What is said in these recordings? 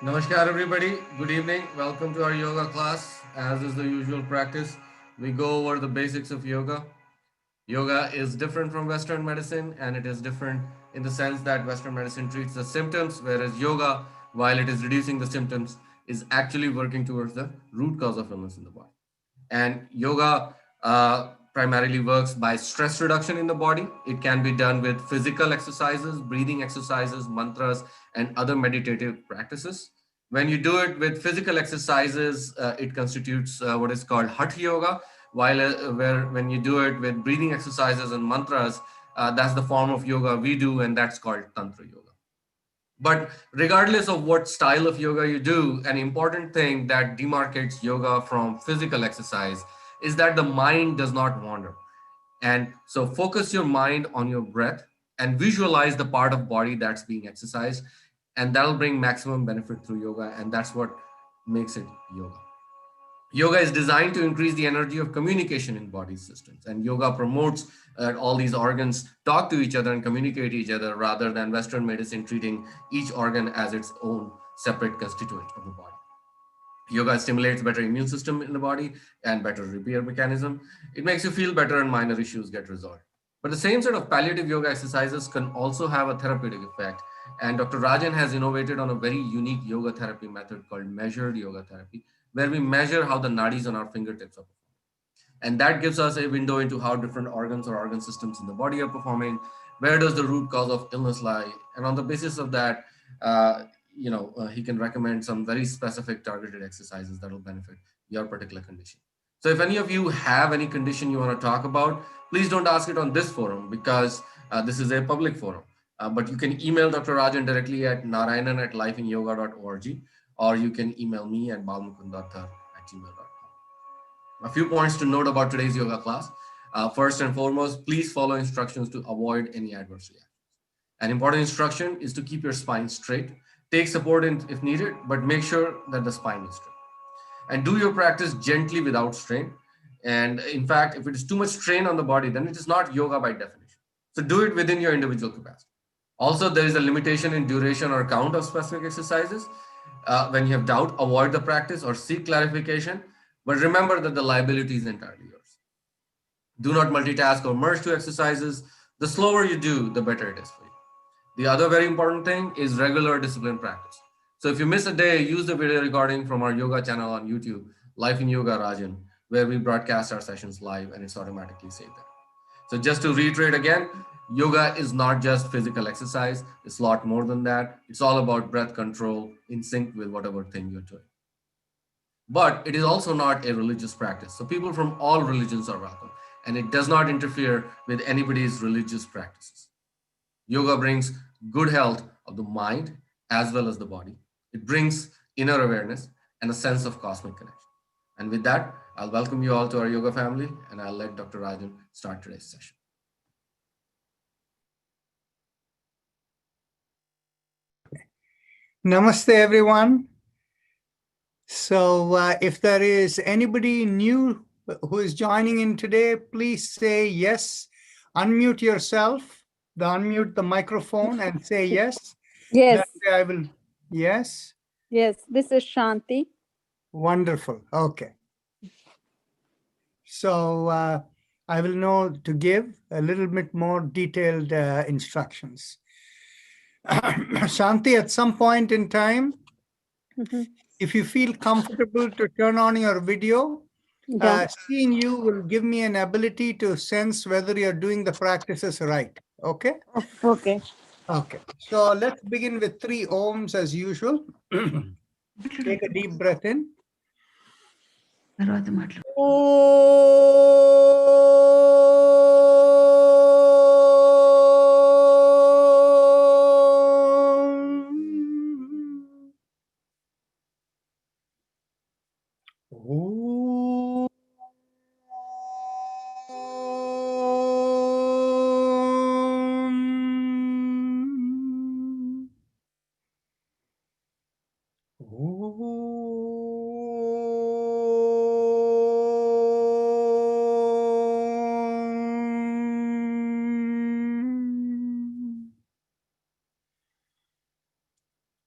Namaskar, everybody. Good evening. Welcome to our yoga class. As is the usual practice, we go over the basics of yoga. Yoga is different from Western medicine, and it is different in the sense that Western medicine treats the symptoms, whereas yoga, while it is reducing the symptoms, is actually working towards the root cause of illness in the body. And yoga primarily works by stress reduction in the body. It can be done with physical exercises, breathing exercises, mantras, and other meditative practices. When you do it with physical exercises, it constitutes what is called hatha yoga, while where when you do it with breathing exercises and mantras, that's the form of yoga we do, and that's called tantra yoga. But regardless of what style of yoga you do, an important thing that demarcates yoga from physical exercise is that the mind does not wander. And so focus your mind on your breath and visualize the part of body that's being exercised, and that'll bring maximum benefit through yoga, and that's what makes it yoga. Yoga is designed to increase the energy of communication in body systems, and yoga promotes all these organs talk to each other and communicate each other rather than Western medicine treating each organ as its own separate constituent of the body. Yoga stimulates better immune system in the body and better repair mechanism. It makes you feel better and minor issues get resolved. But the same sort of palliative yoga exercises can also have a therapeutic effect. And Dr. Rajan has innovated on a very unique yoga therapy method called measured yoga therapy, where we measure how the nadis on our fingertips are performing. And that gives us a window into how different organs or organ systems in the body are performing. Where does the root cause of illness lie? And on the basis of that, he can recommend some very specific targeted exercises that will benefit your particular condition. So if any of you have any condition you want to talk about, please don't ask it on this forum because this is a public forum. But you can email Dr. Rajan directly at narayanan@lifeinyoga.org, or you can email me at balmukundathar@gmail.com. A few points to note about today's yoga class. First and foremost, please follow instructions to avoid any adverse reactions. An important instruction is to keep your spine straight. Take support if needed, but make sure that the spine is straight. And do your practice gently without strain. And in fact, if it is too much strain on the body, then it is not yoga by definition. So do it within your individual capacity. Also, there is a limitation in duration or count of specific exercises. When you have doubt, avoid the practice or seek clarification. But remember that the liability is entirely yours. Do not multitask or merge two exercises. The slower you do, the better it is for you. The other very important thing is regular discipline practice. So if you miss a day, use the video recording from our yoga channel on YouTube, Life in Yoga Rajan, where we broadcast our sessions live and it's automatically saved there. So just to reiterate again, yoga is not just physical exercise. It's a lot more than that. It's all about breath control in sync with whatever thing you're doing. But it is also not a religious practice. So people from all religions are welcome, and it does not interfere with anybody's religious practices. Yoga brings good health of the mind as well as the body. It brings inner awareness and a sense of cosmic connection. And with that, I'll welcome you all to our yoga family, and I'll let Dr. Rajan start today's session. Namaste, everyone. So if there is anybody new who is joining in today, please say yes. Unmute yourself, unmute the microphone and say yes. Yes. That way I will, yes. Yes, this is Shanti. Wonderful. Okay. So I will know to give a little bit more detailed instructions. Shanti, at some point in time, if you feel comfortable to turn on your video, seeing you will give me an ability to sense whether you're doing the practices right. Okay? Okay. Okay. So let's begin with 3 ohms as usual. Take a deep breath in.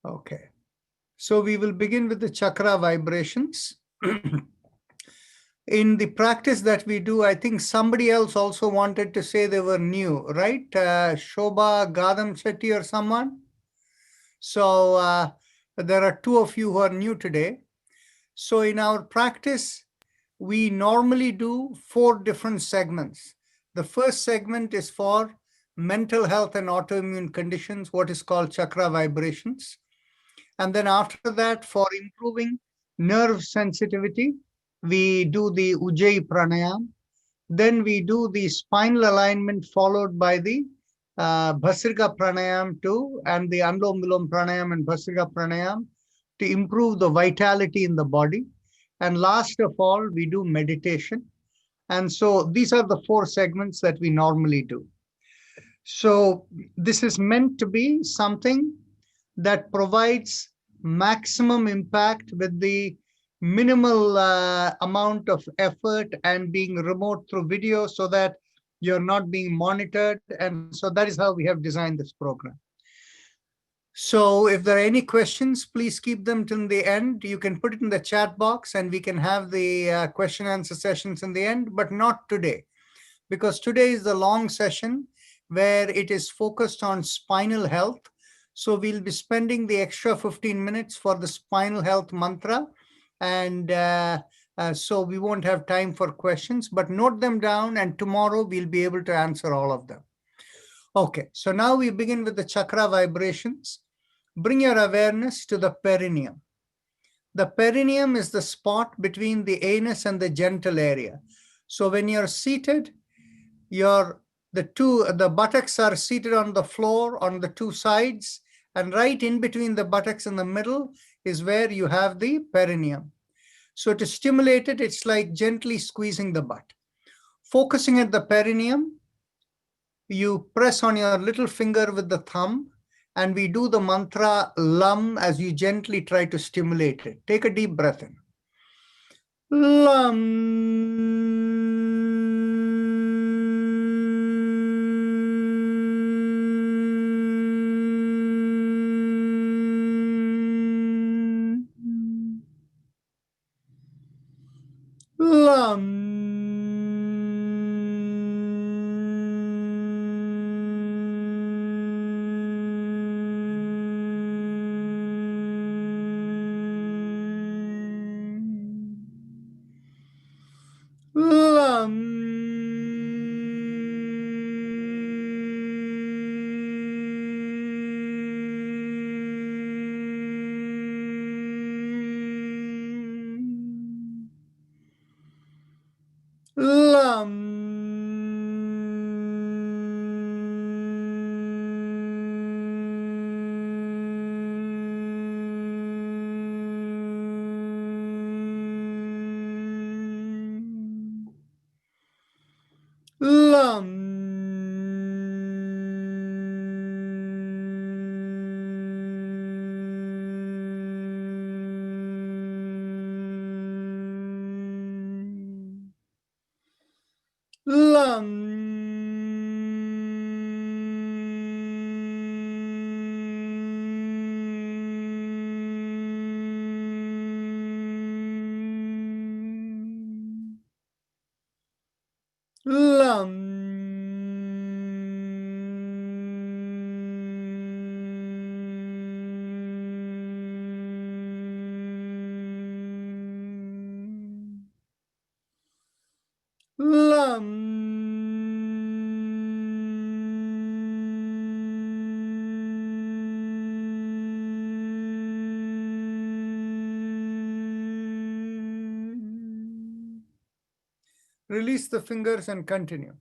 Okay. So we will begin with the chakra vibrations. In the practice that we do, I think somebody else also wanted to say they were new, right? Shobha Gadam Shetty or someone? So there are two of you who are new today. So in our practice, we normally do 4 different segments. The first segment is for mental health and autoimmune conditions, what is called chakra vibrations. And then after that, for improving nerve sensitivity, we do the Ujjayi Pranayam. Then we do the spinal alignment followed by the Bhasrika Pranayam too, and the Anulom Vilom Pranayam and Bhasrika Pranayam to improve the vitality in the body. And last of all, we do meditation. And so these are the 4 segments that we normally do. So this is meant to be something that provides maximum impact with the minimal amount of effort and being remote through video so that you're not being monitored. And so that is how we have designed this program. So if there are any questions, please keep them till the end. You can put it in the chat box and we can have the question and answer sessions in the end, but not today, because today is the long session where it is focused on spinal health. So we'll be spending the extra 15 minutes for the spinal health mantra. And so we won't have time for questions, but note them down and tomorrow we'll be able to answer all of them. Okay, so now we begin with the chakra vibrations. Bring your awareness to the perineum. The perineum is the spot between the anus and the genital area. So when you're seated, the buttocks are seated on the floor on the 2 sides, and right in between the buttocks in the middle is where you have the perineum. So to stimulate it, it's like gently squeezing the butt. Focusing at the perineum, you press on your little finger with the thumb, and we do the mantra LAM as you gently try to stimulate it. Take a deep breath in. LAM. Release the fingers and continue.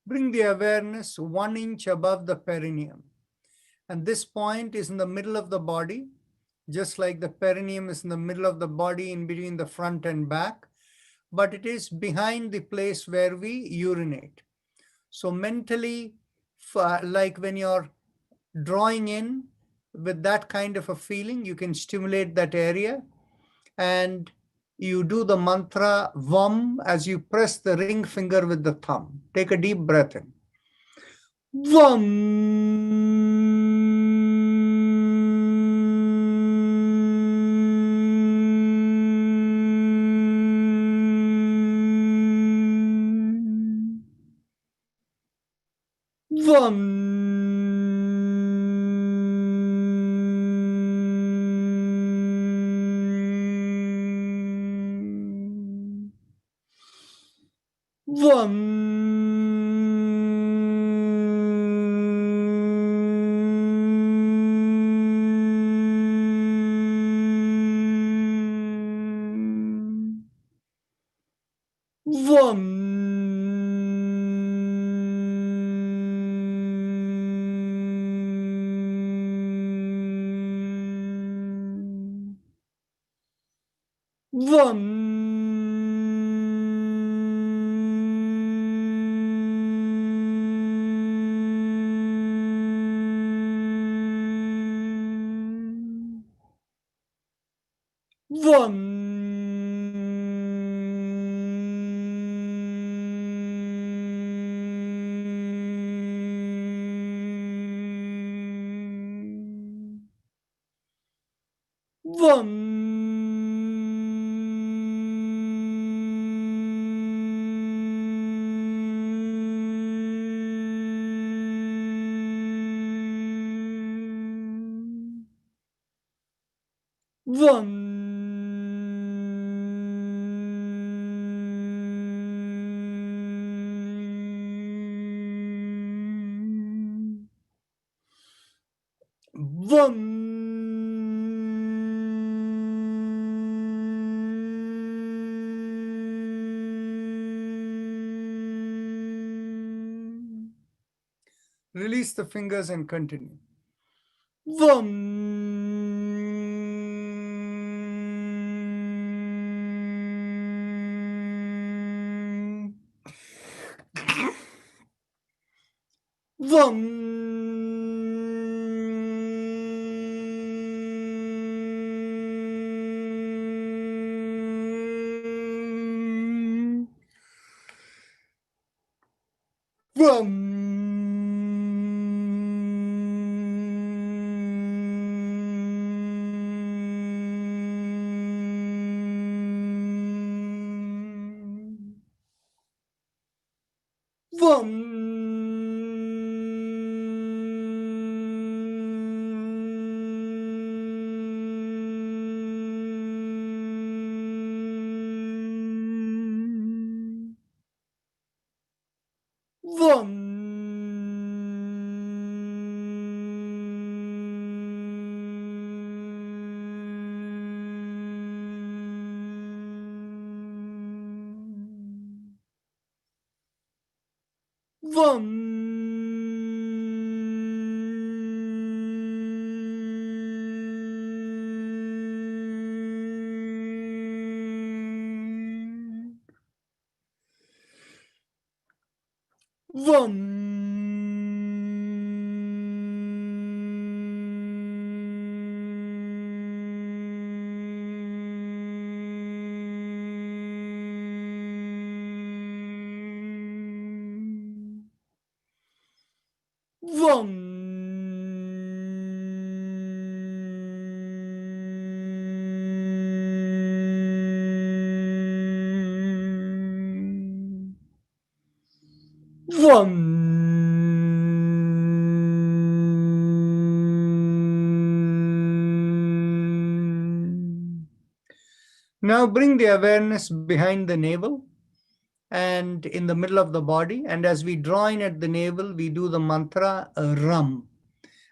Bring the awareness 1 inch above the perineum. And this point is in the middle of the body, just like the perineum is in the middle of the body in between the front and back, but it is behind the place where we urinate. So mentally, like when you're drawing in with that kind of a feeling, you can stimulate that area, and you do the mantra VAM as you press the ring finger with the thumb. Take a deep breath in. VAM. VAM. VAM. VAM. VAM. VAM. VAM. VAM. Release the fingers and continue. VAM. VAM. VAM. VAM. VAM. VAM. VAM. VAM. Now bring the awareness behind the navel and in the middle of the body. And as we draw in at the navel, we do the mantra Ram.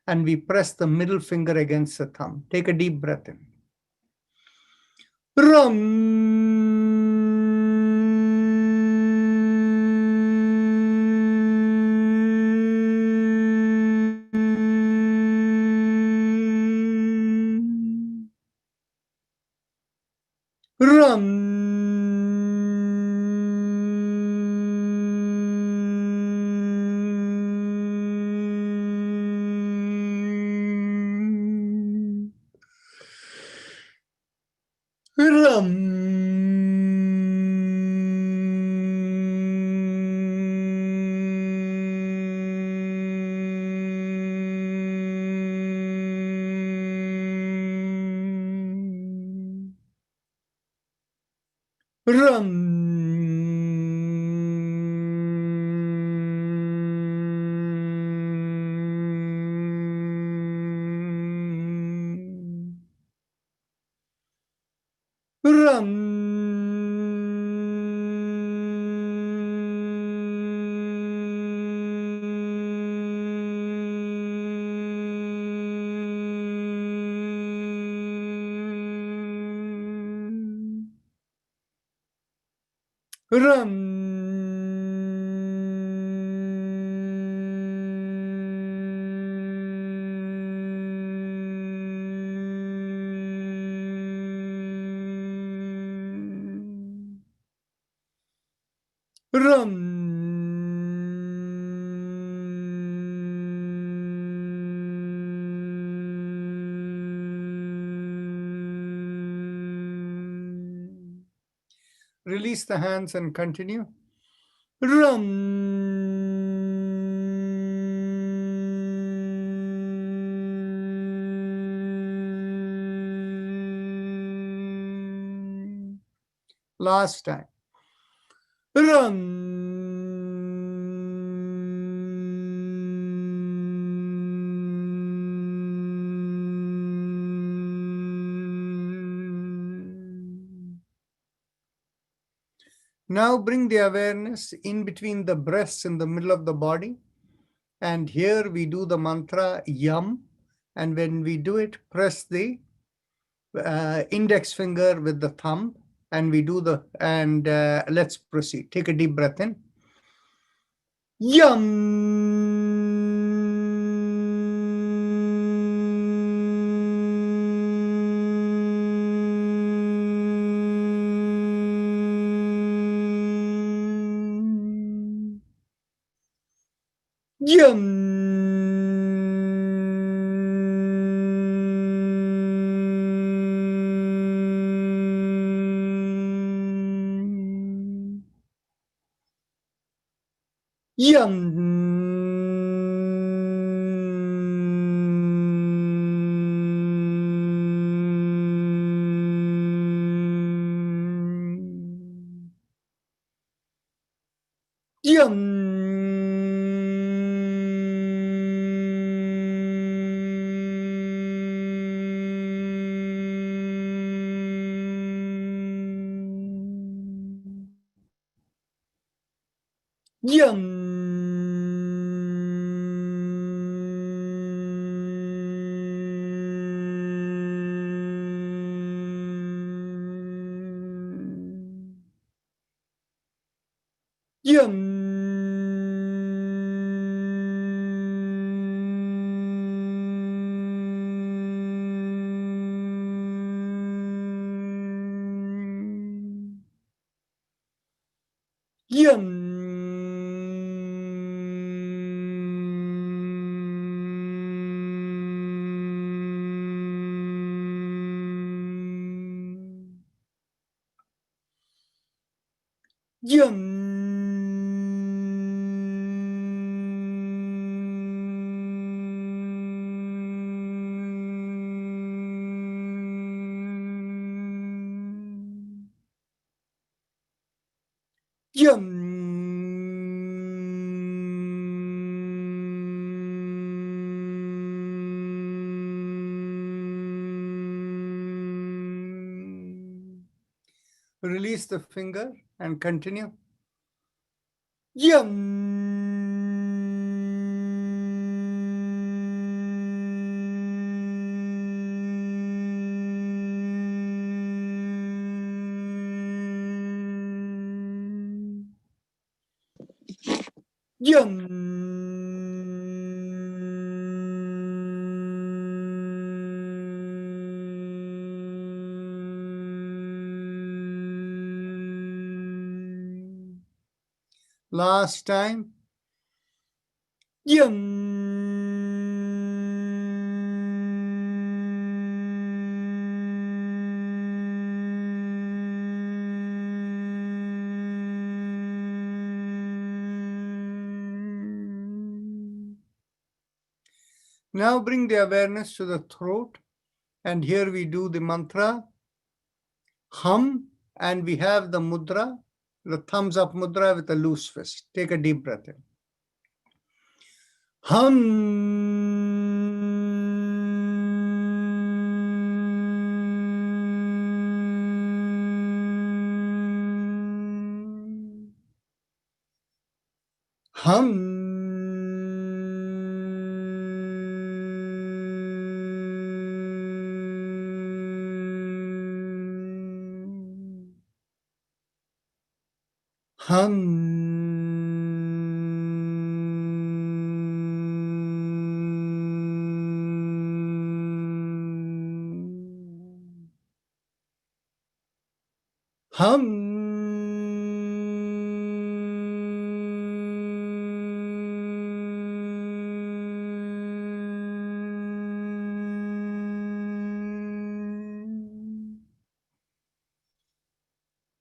And we press the middle finger against the thumb. Take a deep breath in. Ram. Ram. Ram. Ram. Ram. Ram. Ram. Release the hands and continue. Ram. Last time. Ram. Now bring the awareness in between the breasts in the middle of the body. And here we do the mantra Yam. And when we do it, press the index finger with the thumb. And we do the, and let's proceed. Take a deep breath in. Yum. Release the finger and continue. Last time. Yum. Now bring the awareness to the throat, and here we do the mantra hum, and we have the mudra, the thumbs up mudra with a loose fist. Take a deep breath in. Hum. Hum.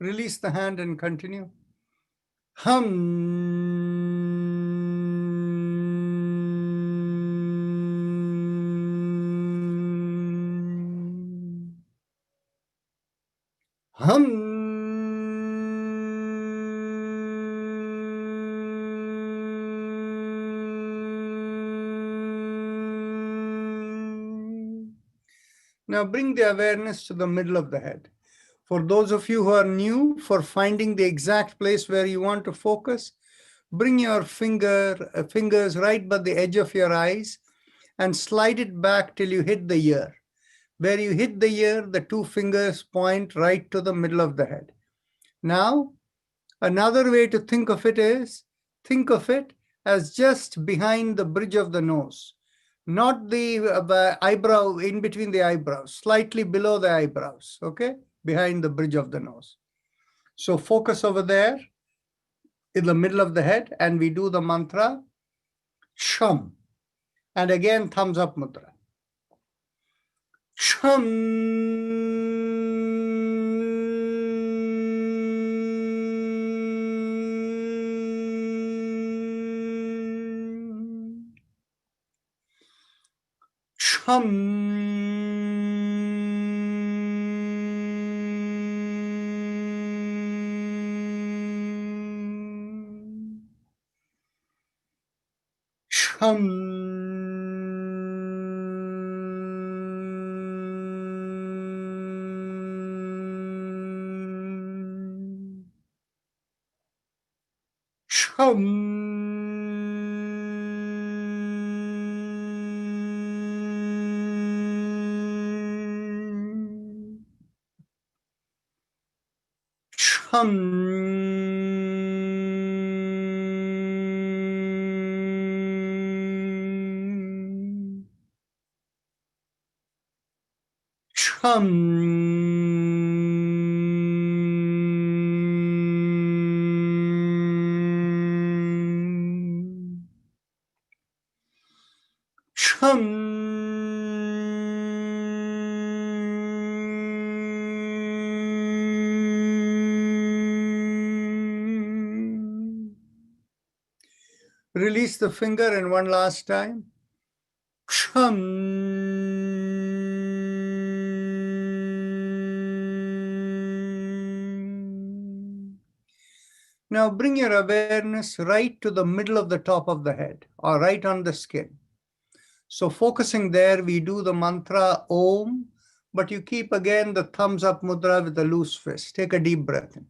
Release the hand and continue. Now bring the awareness to the middle of the head. For those of you who are new, for finding the exact place where you want to focus, bring your fingers right by the edge of your eyes and slide it back till you hit the ear. Where you hit the ear, the two fingers point right to the middle of the head. Now, another way to think of it is, think of it as just behind the bridge of the nose, not the eyebrow, in between the eyebrows, slightly below the eyebrows, okay? Behind the bridge of the nose. So focus over there in the middle of the head, and we do the mantra Chum. And again, thumbs up mudra. Chum. Chum. Release the finger and one last time. Now bring your awareness right to the middle of the top of the head or right on the skin. So focusing there, we do the mantra Om, but you keep again the thumbs up mudra with the loose fist. Take a deep breath in.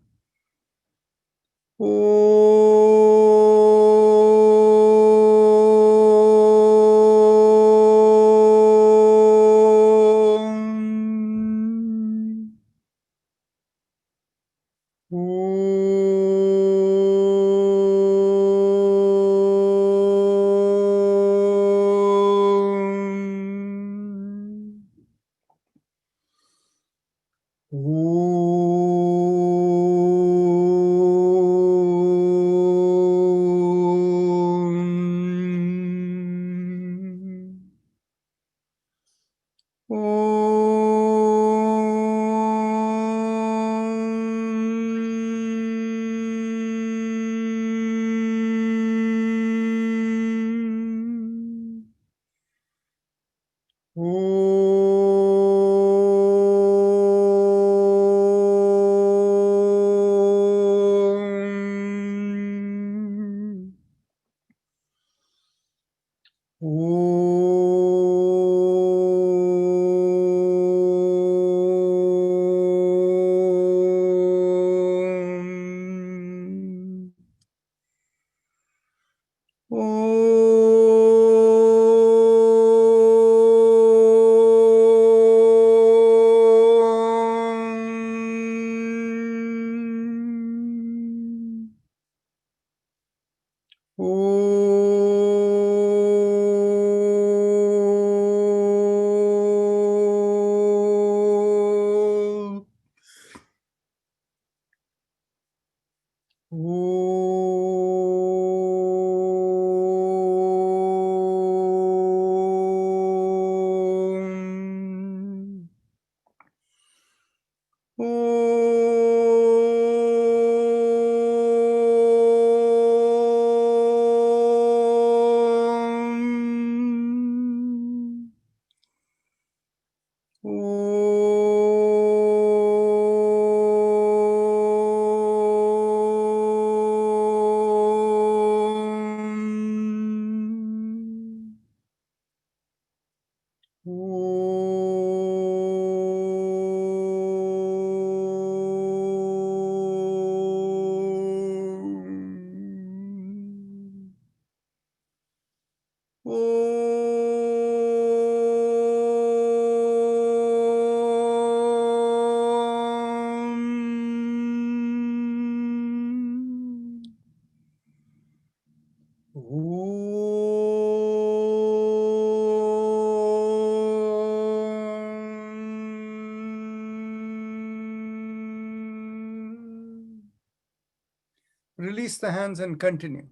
Release the hands and continue.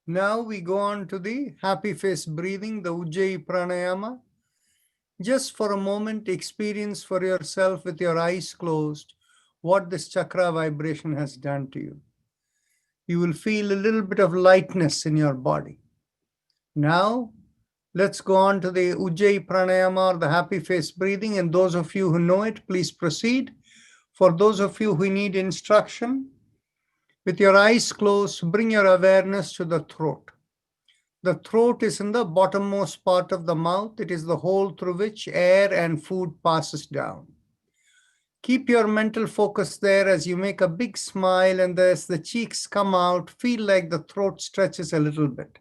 Now we go on to the happy face breathing, the Ujjayi Pranayama. Just for a moment, experience for yourself with your eyes closed what this chakra vibration has done to you. You will feel a little bit of lightness in your body. Now, let's go on to the Ujjayi Pranayama or the happy face breathing. And those of you who know it, please proceed. For those of you who need instruction, with your eyes closed, bring your awareness to the throat. The throat is in the bottommost part of the mouth. It is the hole through which air and food passes down. Keep your mental focus there as you make a big smile, and as the cheeks come out, feel like the throat stretches a little bit.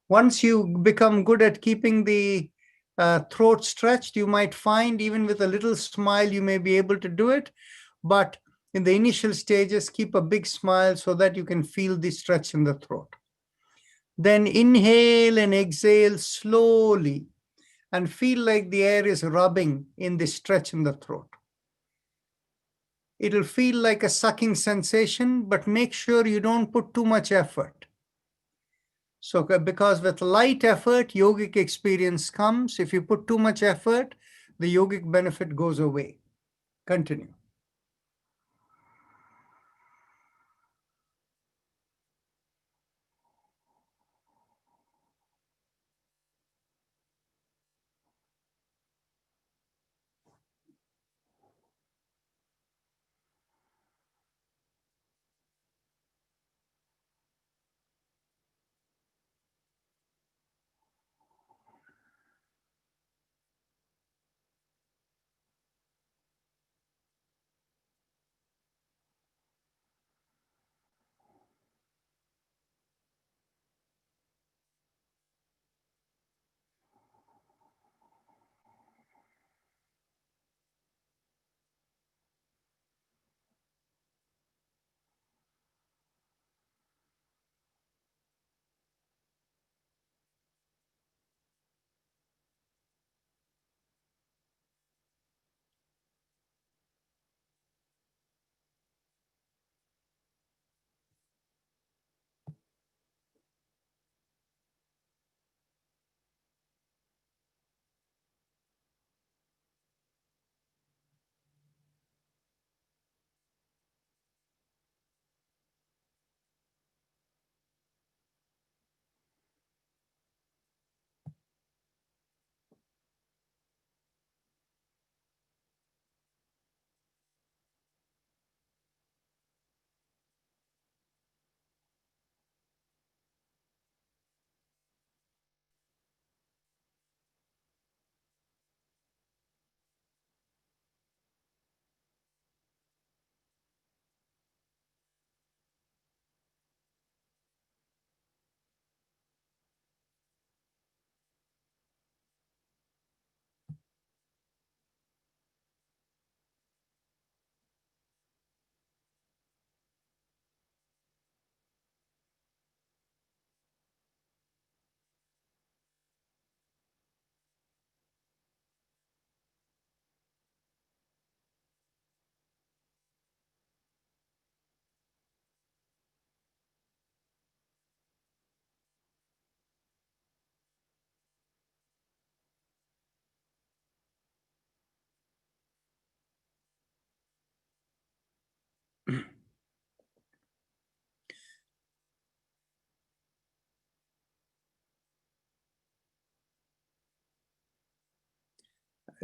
Once you become good at keeping the throat stretched, you might find even with a little smile, you may be able to do it. But in the initial stages, keep a big smile so that you can feel the stretch in the throat. Then inhale and exhale slowly and feel like the air is rubbing in the stretch in the throat. It'll feel like a sucking sensation, but make sure you don't put too much effort. So, because with light effort, yogic experience comes. If you put too much effort, the yogic benefit goes away. Continue.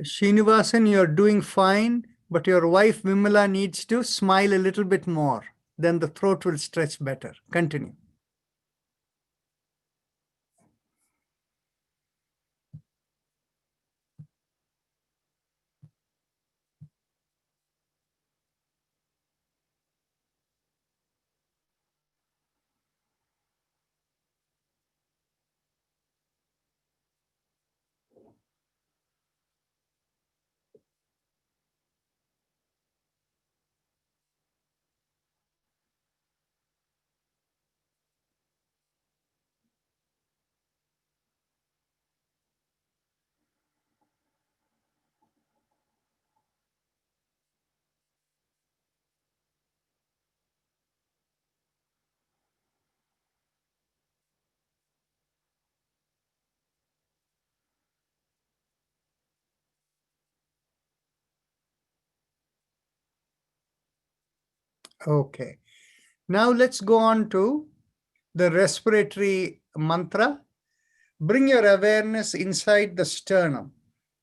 Srinivasan, you're doing fine, but your wife Vimala needs to smile a little bit more. Then the throat will stretch better. Continue. Okay. Now let's go on to the respiratory mantra. Bring your awareness inside the sternum.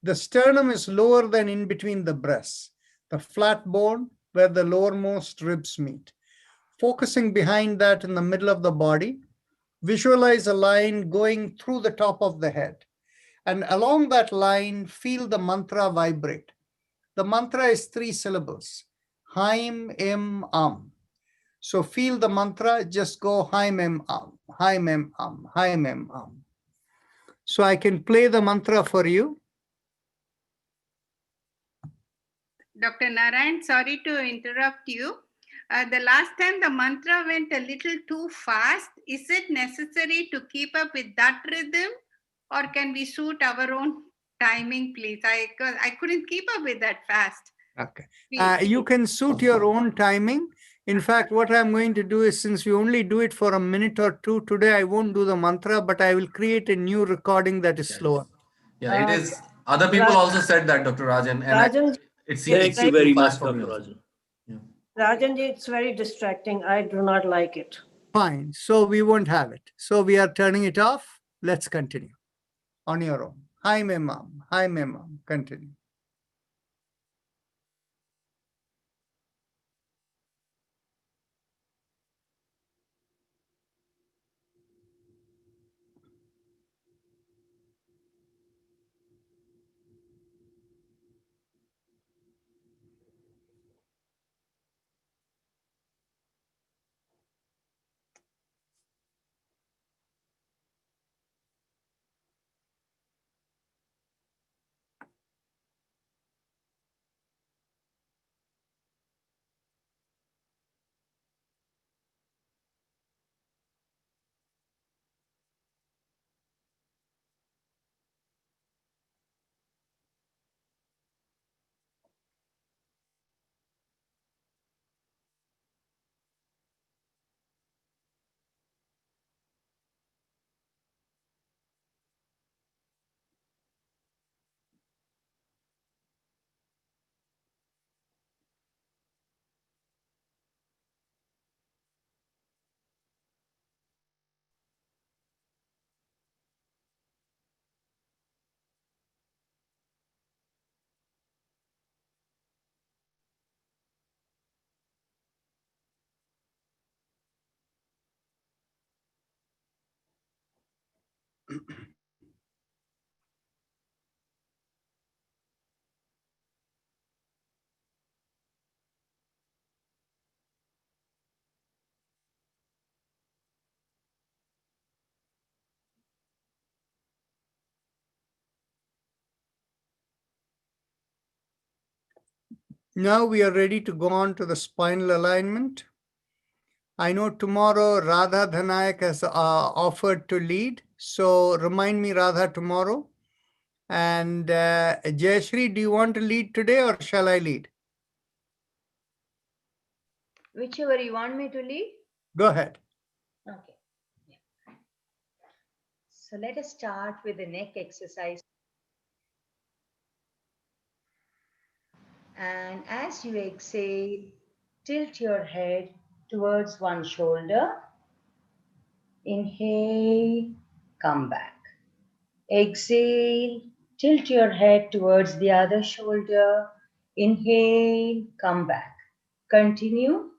The sternum is lower than in between the breasts, the flat bone where the lowermost ribs meet. Focusing behind that in the middle of the body, visualize a line going through the top of the head. And along that line, feel the mantra vibrate. The mantra is 3 syllables, Haim Em Am. So feel the mantra, just go Haim Em Am, Haim Em Am, Haim Em Am. So I can play the mantra for you. Dr. Narayan, sorry to interrupt you. The last time the mantra went a little too fast. Is it necessary to keep up with that rhythm, or can we suit our own timing, please? I couldn't keep up with that fast. Okay. Please. You can suit your own timing. In fact, what I'm going to do is, since we only do it for a minute or two, today I won't do the mantra, but I will create a new recording that is slower. Yeah, it is. Other people also said that, Dr. Rajan, and Rajan, it seems Thank you very very fast much, for me Dr. also. Rajan. Yeah. Rajanji, it's very distracting. I do not like it. Fine. So we won't have it. So we are turning it off. Let's continue on your own. Hi, Ma'am. Hi, Ma'am. Continue. Now we are ready to go on to the spinal alignment. I know tomorrow Radha Dhanayak has offered to lead. So remind me, Radha, tomorrow. And Jayashri, do you want to lead today or shall I lead? Whichever you want me to lead. Go ahead. Okay. Yeah. So let us start with the neck exercise. And as you exhale, tilt your head towards one shoulder. Inhale, come back. Exhale, tilt your head towards the other shoulder. Inhale, come back. Continue.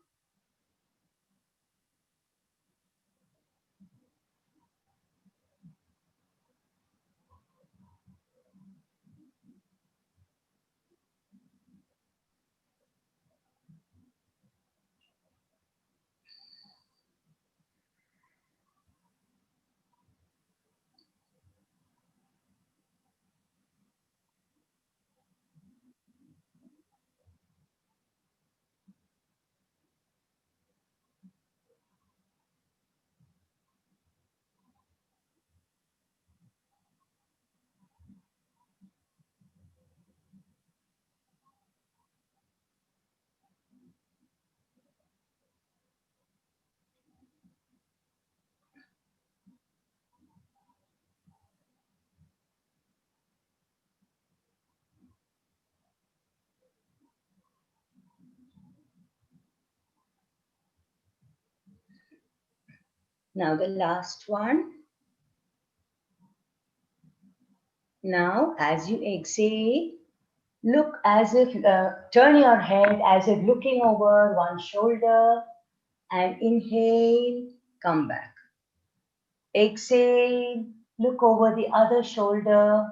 Now the last one. Now, as you exhale, look as if, turn your head as if looking over one shoulder, and inhale, come back. Exhale, look over the other shoulder,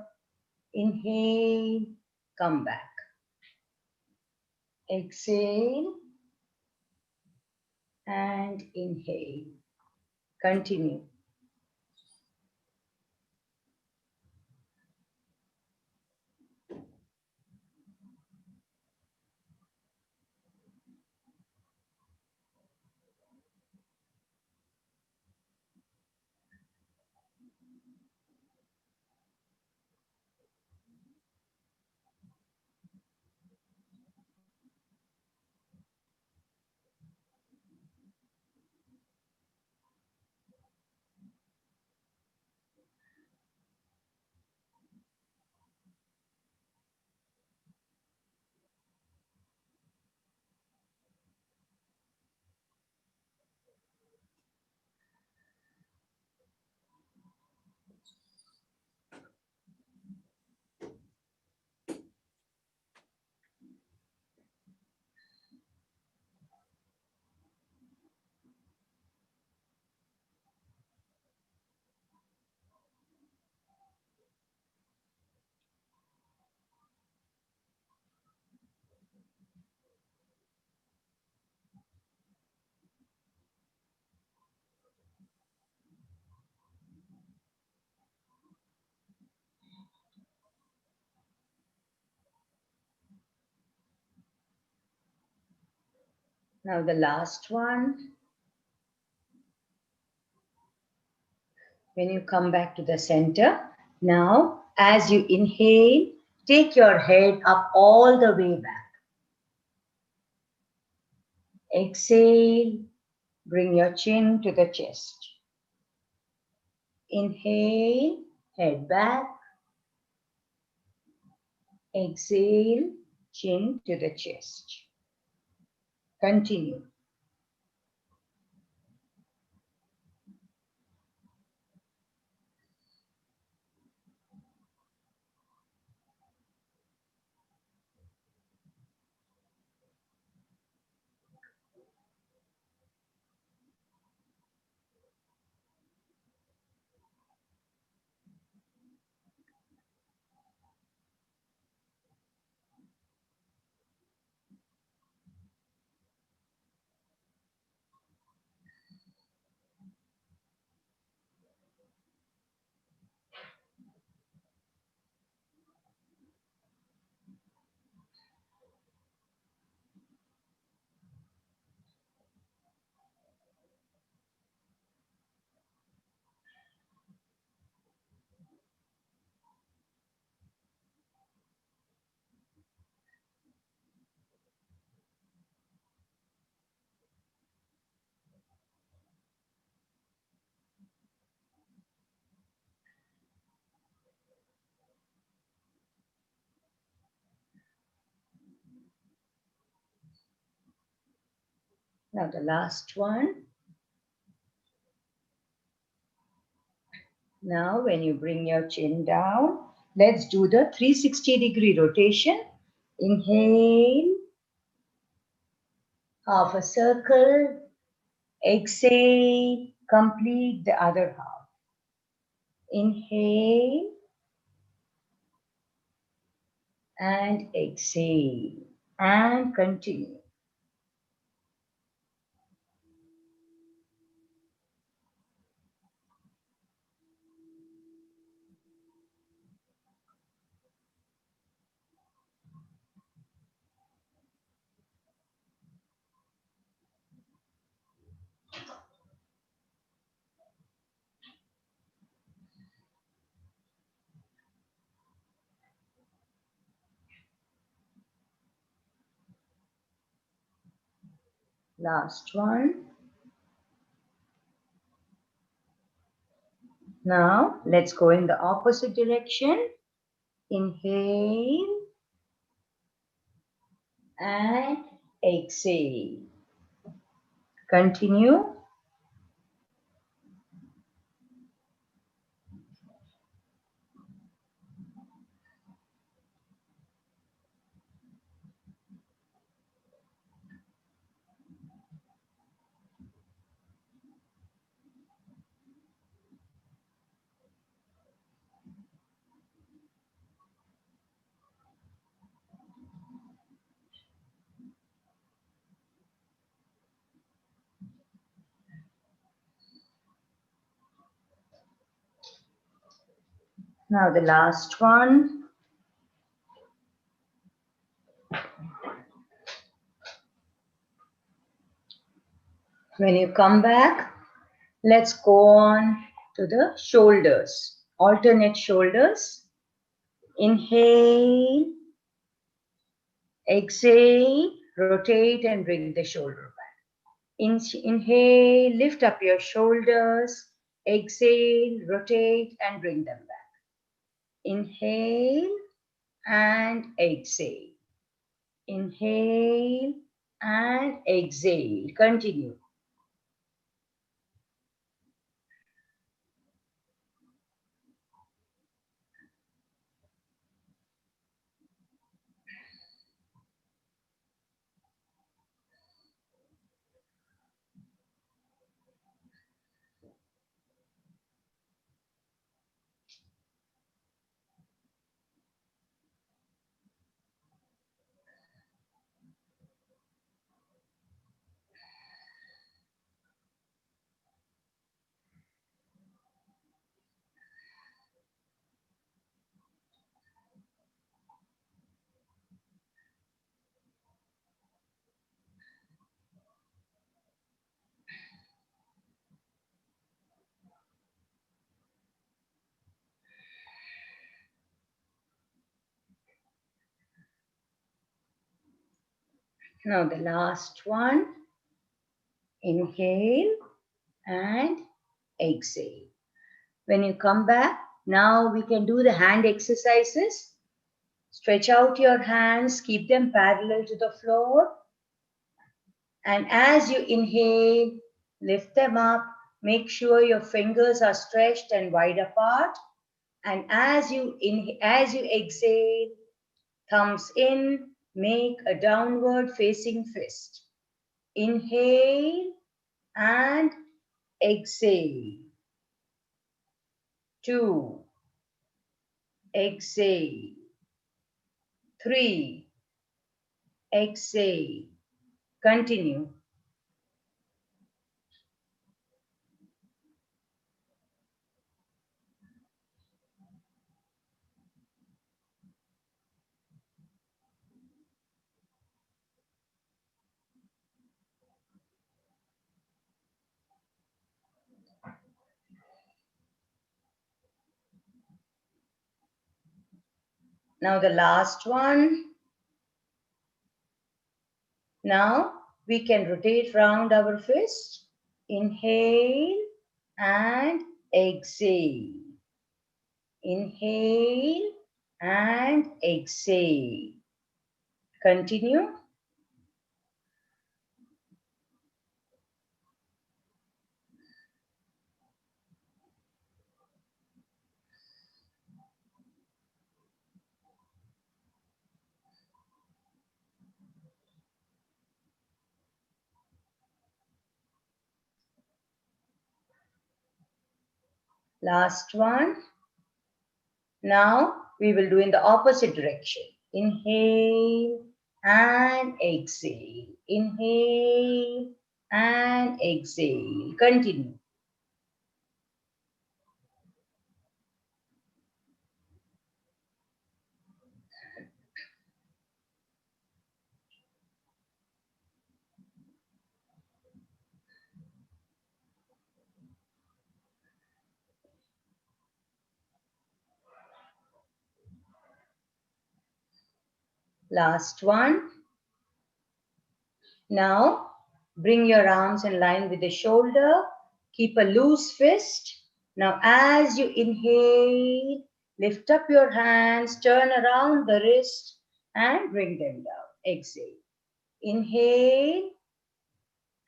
inhale, come back. Exhale and inhale. Continue. Now the last one. When you come back to the center, now as you inhale, take your head up all the way back. Exhale, bring your chin to the chest. Inhale, head back. Exhale, chin to the chest. Continue. Now the last one. Now when you bring your chin down, let's do the 360-degree rotation. Inhale, half a circle. Exhale, complete the other half. Inhale and exhale and continue. Last one. Now let's go in the opposite direction. Inhale and exhale. Continue. Now the last one. When you come back, let's go on to the shoulders. Alternate shoulders. Inhale, exhale, rotate and bring the shoulder back. Inhale, lift up your shoulders. Exhale, rotate and bring them back. Inhale and exhale. Inhale and exhale. Continue. Now the last one. Inhale and exhale. When you come back, now we can do the hand exercises. Stretch out your hands, keep them parallel to the floor. And as you inhale, lift them up. Make sure your fingers are stretched and wide apart. And as you exhale, thumbs in, make a downward facing fist. Inhale and exhale. 2, exhale. 3, exhale. Continue. Now the last one. Now we can rotate round our fist. Inhale and exhale. Inhale and exhale. Continue. Last one. Now we will do in the opposite direction. Inhale and exhale. Inhale and exhale. Continue. Last one. Now bring your arms in line with the shoulder. Keep a loose fist. Now as you inhale, lift up your hands, turn around the wrist and bring them down. Exhale. Inhale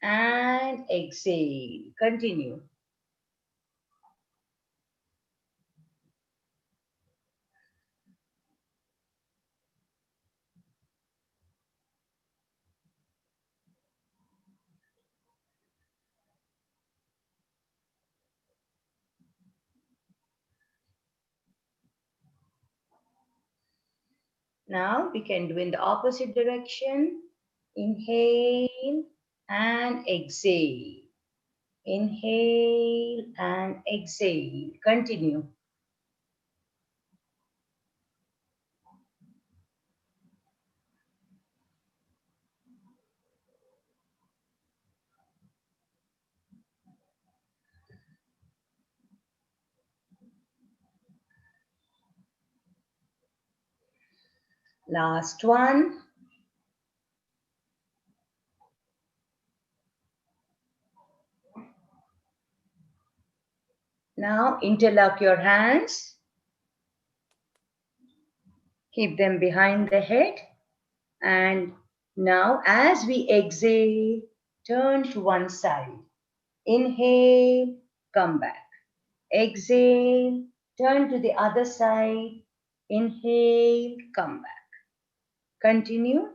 and exhale. Continue. Now we can do in the opposite direction. Inhale and exhale. Inhale and exhale. Continue. Last one. Now interlock your hands. Keep them behind the head. And now as we exhale, turn to one side. Inhale, come back. Exhale, turn to the other side. Inhale, come back. Continue.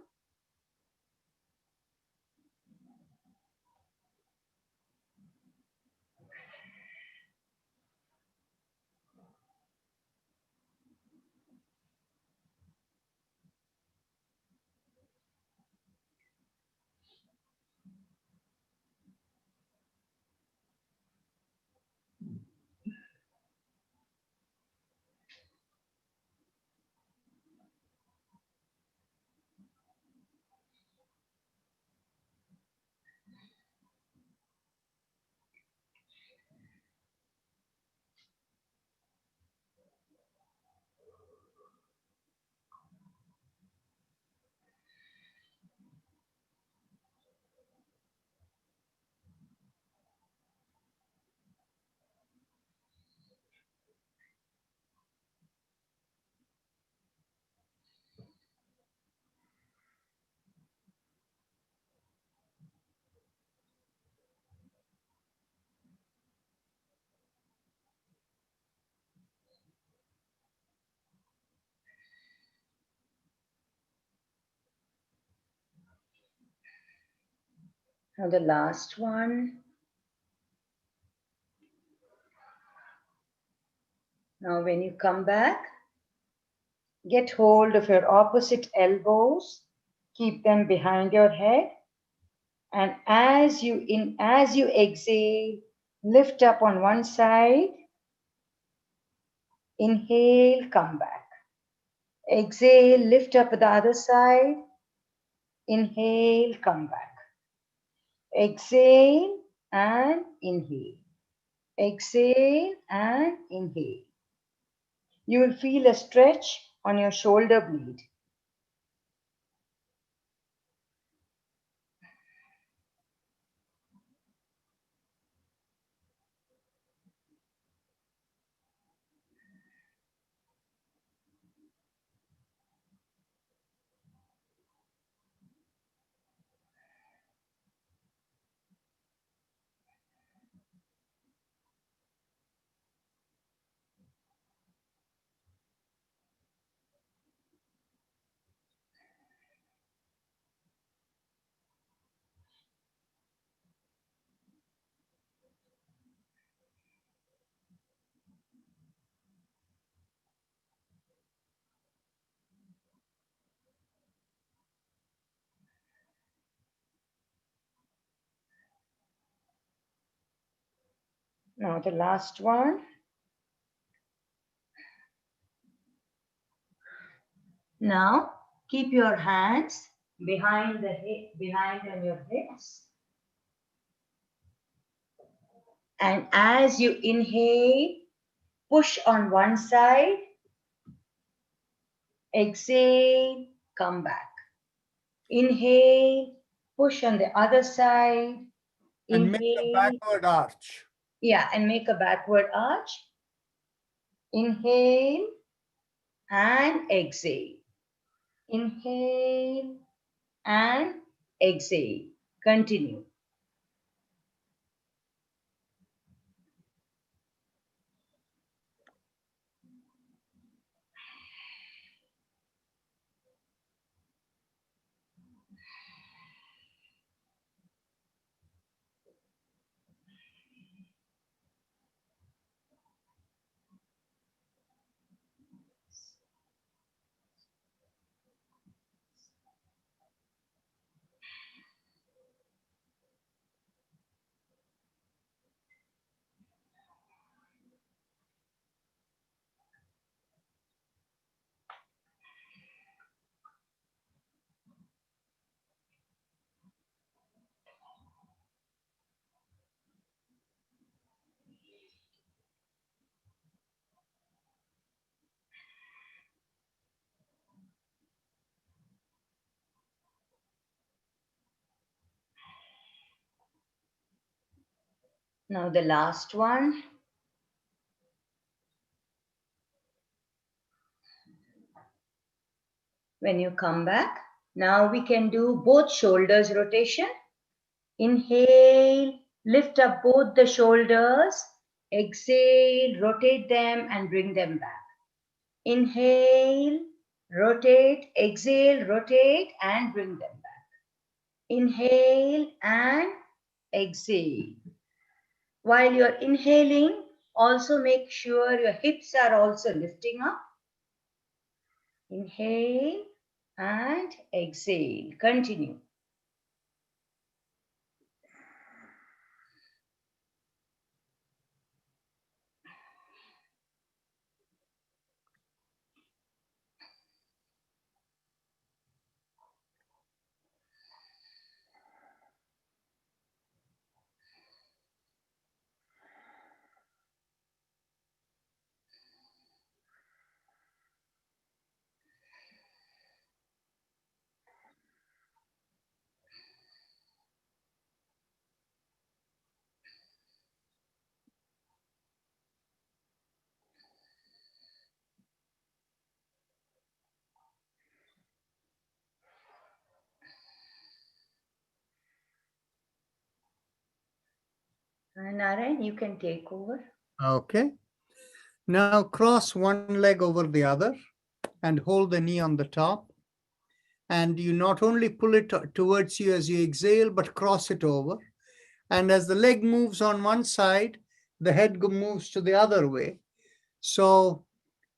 Now the last one. Now when you come back, get hold of your opposite elbows. Keep them behind your head. And as you exhale, lift up on one side. Inhale, come back. Exhale, lift up the other side. Inhale, come back. Exhale and inhale. Exhale and inhale. You will feel a stretch on your shoulder blade. Now the last one. Now keep your hands behind on your hips. And as you inhale, push on one side. Exhale, come back. Inhale, push on the other side. And make a Inhale. backward arch. Yeah, and make a backward arch. Inhale and exhale. Inhale and exhale. Continue. Now the last one. When you come back, now we can do both shoulders rotation. Inhale, lift up both the shoulders. Exhale, rotate them and bring them back. Inhale, rotate, exhale, rotate and bring them back. Inhale and exhale. While you're inhaling, also make sure your hips are also lifting up. Inhale and exhale. Continue. Narayan, you can take over. Okay. Now cross one leg over the other and hold the knee on the top. And you not only pull it towards you as you exhale, but cross it over. And as the leg moves on one side, the head moves to the other way. So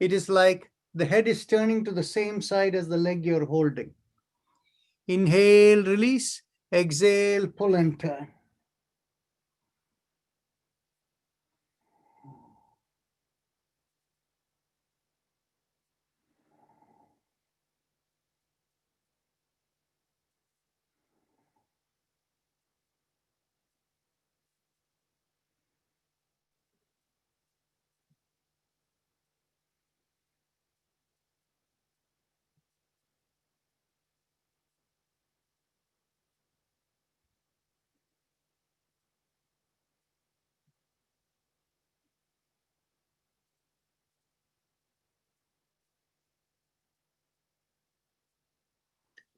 it is like the head is turning to the same side as the leg you're holding. Inhale, release. Exhale, pull and turn.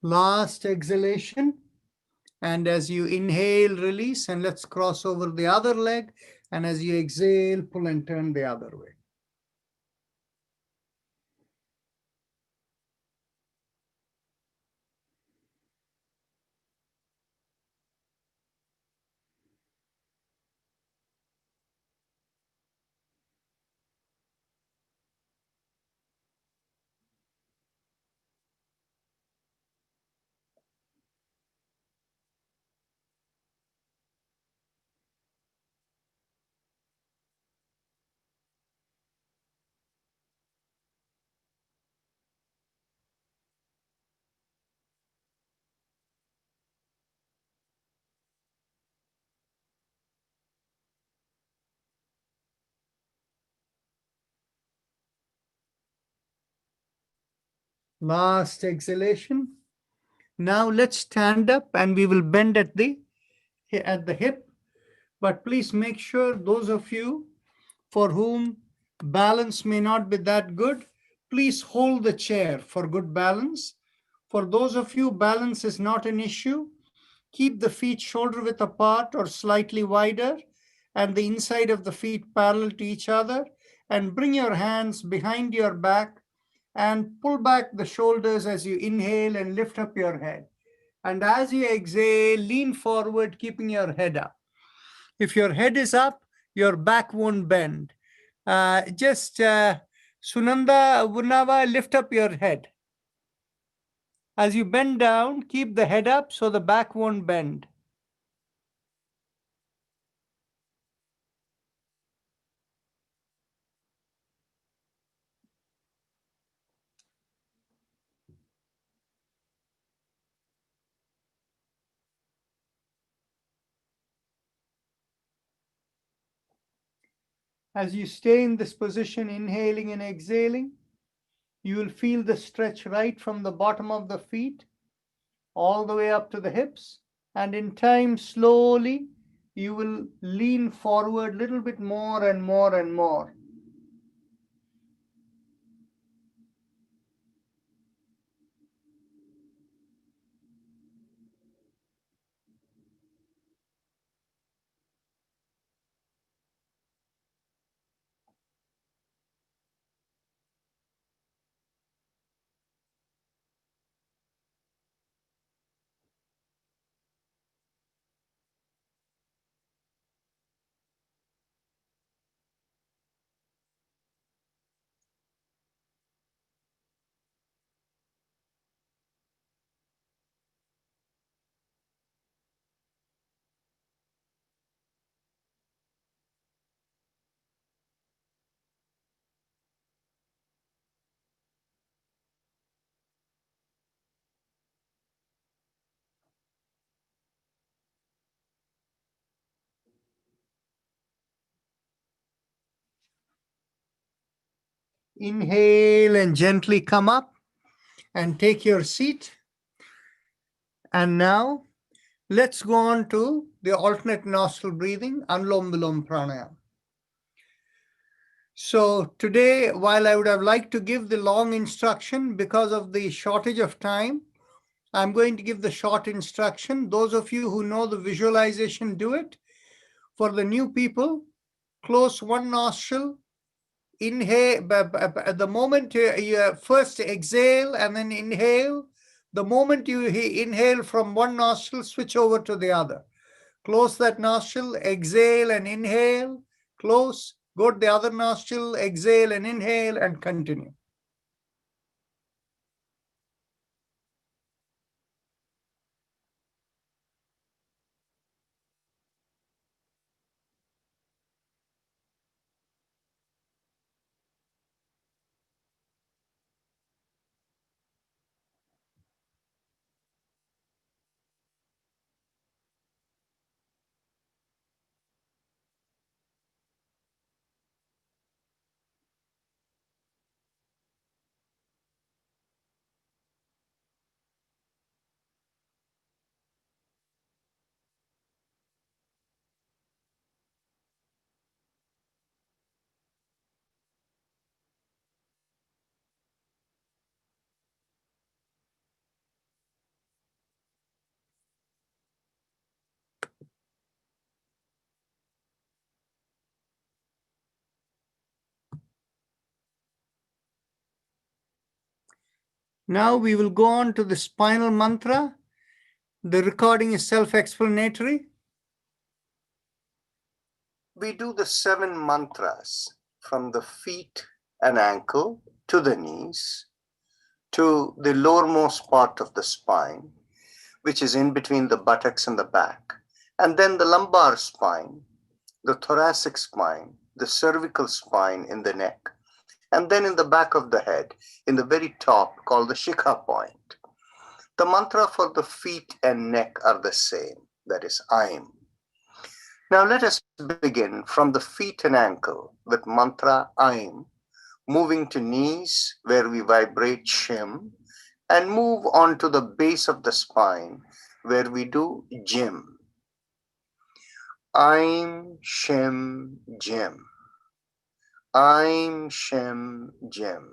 Last exhalation. And as you inhale, release, and let's cross over the other leg. And as you exhale, pull and turn the other way. Last exhalation. Now let's stand up and we will bend at the hip. But please make sure those of you for whom balance may not be that good, please hold the chair for good balance. For those of you, balance is not an issue. Keep the feet shoulder width apart or slightly wider and the inside of the feet parallel to each other, and bring your hands behind your back and pull back the shoulders as you inhale and lift up your head. And as you exhale, lean forward, keeping your head up. If your head is up, your back won't bend. Sunanda Vunava, lift up your head. As you bend down, keep the head up so the back won't bend. As you stay in this position, inhaling and exhaling, you will feel the stretch right from the bottom of the feet all the way up to the hips. And in time, slowly, you will lean forward a little bit more and more and more. Inhale and gently come up and take your seat. And now let's go on to the alternate nostril breathing, Anulom Vilom Pranayama. So today, while I would have liked to give the long instruction, because of the shortage of time, I'm going to give the short instruction. Those of you who know the visualization, do it. For the new people, close one nostril, inhale. At the moment you first exhale and then inhale, the moment you inhale from one nostril, switch over to the other. Close that nostril, exhale and inhale, close, go to the other nostril, exhale and inhale, and continue. Now we will go on to the spinal mantra. The recording is self-explanatory. We do the 7 mantras from the feet and ankle to the knees, to the lowermost part of the spine, which is in between the buttocks and the back, and then the lumbar spine, the thoracic spine, the cervical spine in the neck, and then in the back of the head, in the very top, called the Shikha point. The mantra for the feet and neck are the same, that is Aim. Now let us begin from the feet and ankle with mantra Aim, moving to knees where we vibrate Shim, and move on to the base of the spine where we do Jim. Aim, Shim, Jim. Aim, Shim, Jim.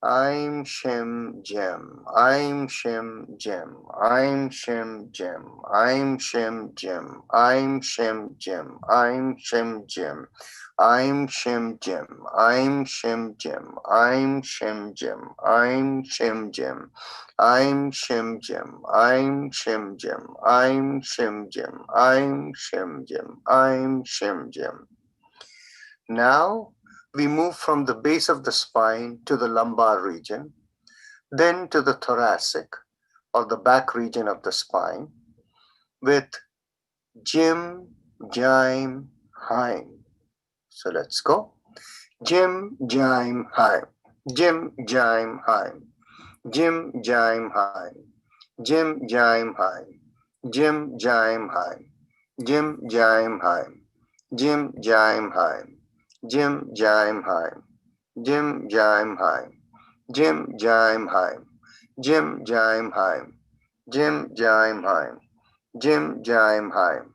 Aim, Shim, Jim. Aim, Shim, Jim. Aim, Shim, Jim. Aim, Shim, Jim. Aim, Shim, Jim. Aim, Shim, Jim. Aim, Shim, Jim. Aim, Shim, Jim. Aim, Shim, Jim. Aim, Shim, Jim. Aim, Shim, Jim. Aim, Shim, Jim. Aim, Shim, Jim. Aim, Shim, Jim. Aim, Shim, Jim. Now we move from the base of the spine to the lumbar region, then to the thoracic or the back region of the spine with Jim, Jaim, Haim. So let's go. Jim, Jaim, Haim. Jim, Jaim, Haim. Jim, Jaim, Haim. Jim, Jaim, Haim. Jim, Jaim, Haim. Jim, Jaim, Haim. Jim, Jaim, Haim. Jim, Jaim, Haim. Jim, Jaim, Haim. Jim, Jaim, Haim. Jim, Jaim, Haim. Jim, Jaim, Haim. Jim, Jaim, Haim.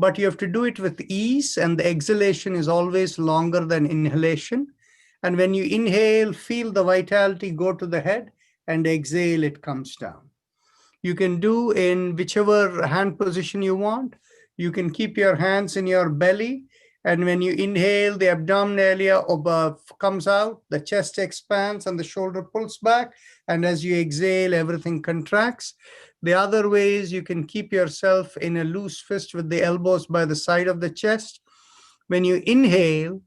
but you have to do it with ease, and the exhalation is always longer than inhalation. And when you inhale, feel the vitality go to the head, and exhale, it comes down. You can do in whichever hand position you want. You can keep your hands in your belly, and when you inhale, the abdominal area above comes out, the chest expands, and the shoulder pulls back. And as you exhale, everything contracts. The other way is you can keep yourself in a loose fist with the elbows by the side of the chest. When you inhale,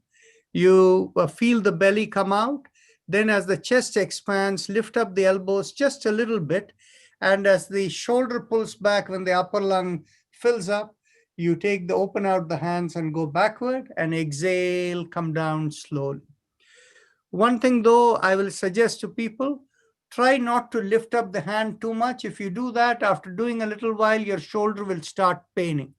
you feel the belly come out. Then as the chest expands, lift up the elbows just a little bit. And as the shoulder pulls back, when the upper lung fills up, you open out the hands and go backward, and exhale, come down slowly. One thing though, I will suggest to people, try not to lift up the hand too much. If you do that, after doing a little while, your shoulder will start paining.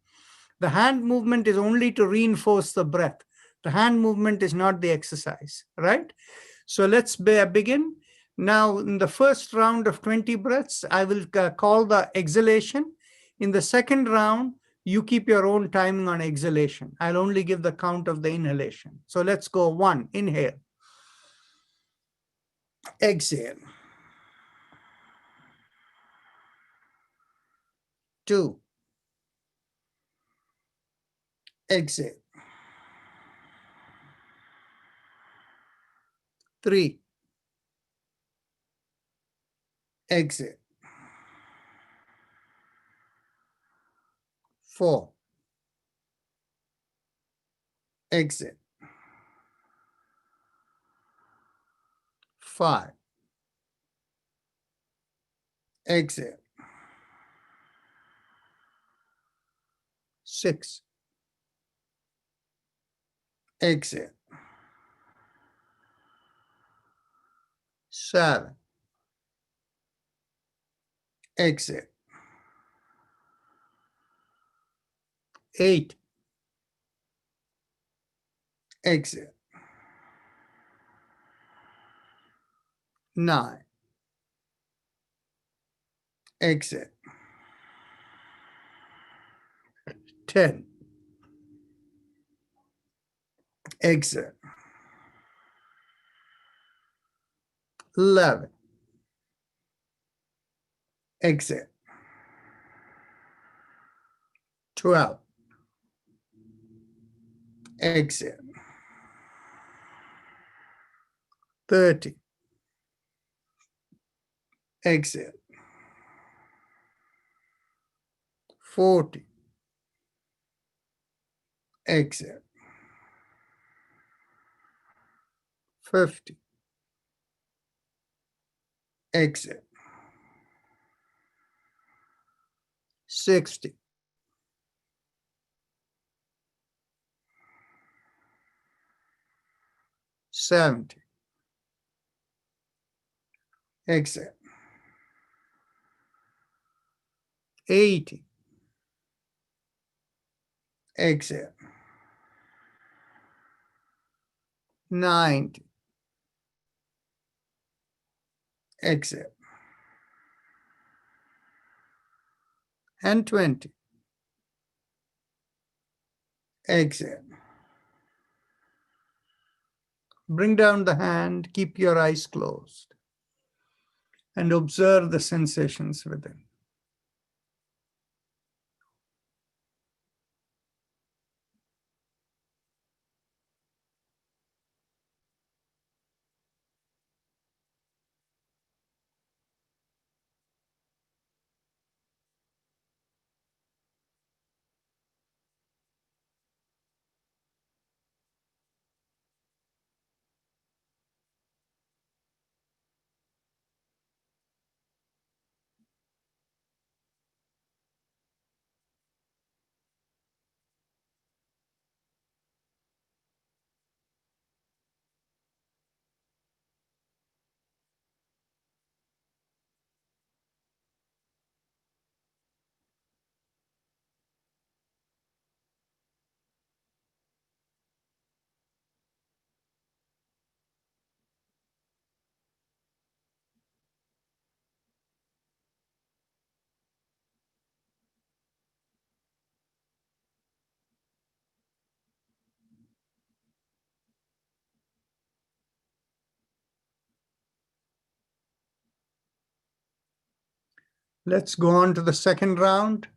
The hand movement is only to reinforce the breath. The hand movement is not the exercise, right? So let's begin. Now, in the first round of 20 breaths, I will call the exhalation. In the second round, you keep your own timing on exhalation. I'll only give the count of the inhalation. So let's go. 1, inhale. Exhale. 2, exhale. 3, exhale. 4, exhale. 5, exhale. 6, exhale. 7, exhale. 8, exhale. 9, exhale. 10, exhale. 11, exhale. 12, exhale. 30, exhale. 40, exhale. 50, exhale. 60, 70, exhale. 80, exhale. 90, exhale. And 20, exhale. Bring down the hand, keep your eyes closed, and observe the sensations within. Let's go on to the second round.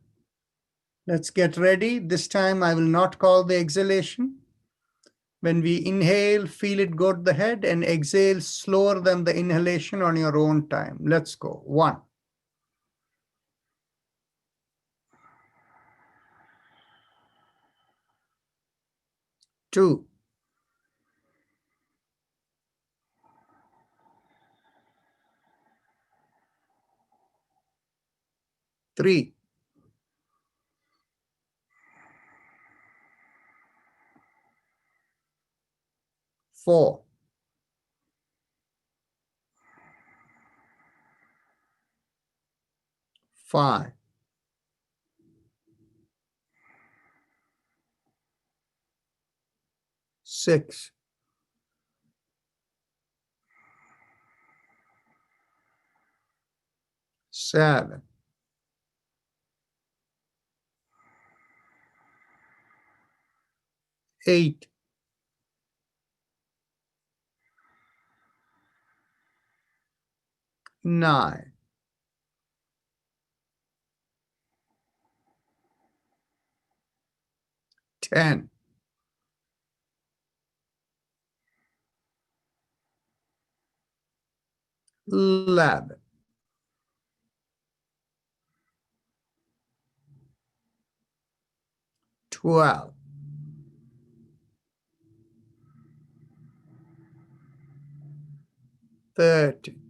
Let's get ready. This time I will not call the exhalation. When we inhale, feel it go to the head, and exhale slower than the inhalation on your own time. Let's go. 1. 2. 3. 4. 5. 6. 7. 8. 9. 10. 11. 12. 13.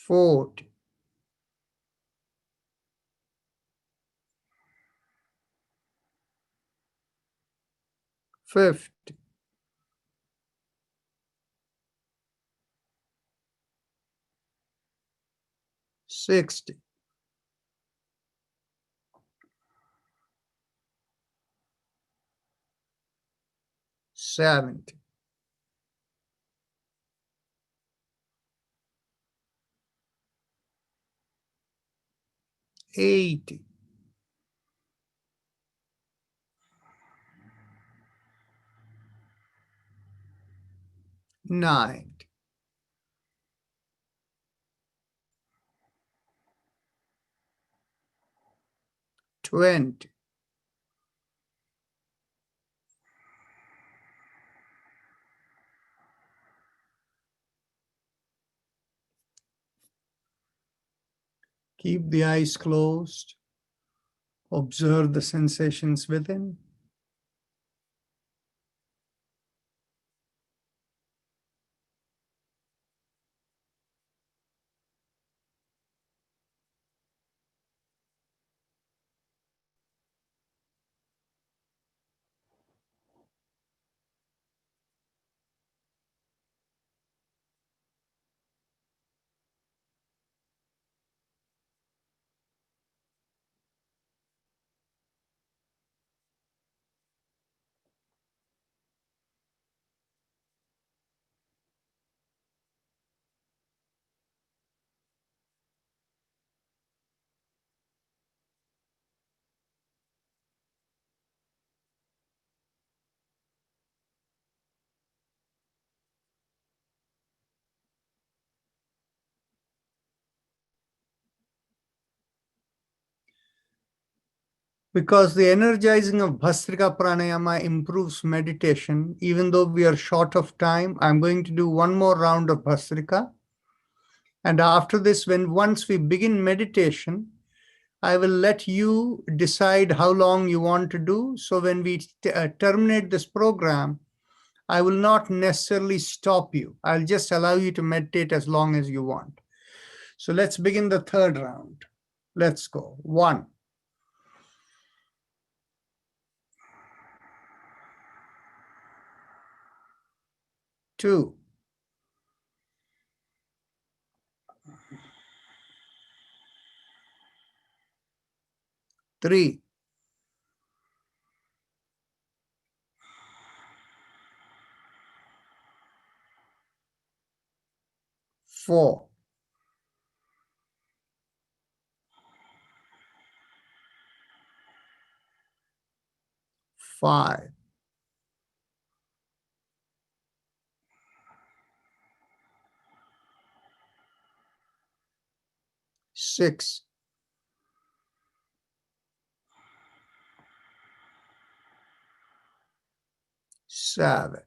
14. 15. 16. 17. 18. 19. 20. 'Keep the eyes closed. Observe the sensations within. Because the energizing of Bhastrika Pranayama improves meditation, even though we are short of time, I'm going to do one more round of Bhastrika. And after this, once we begin meditation, I will let you decide how long you want to do. So when we terminate this program, I will not necessarily stop you. I'll just allow you to meditate as long as you want. So let's begin the third round. Let's go. 1. 2. 3. 4. 5. 6, 7,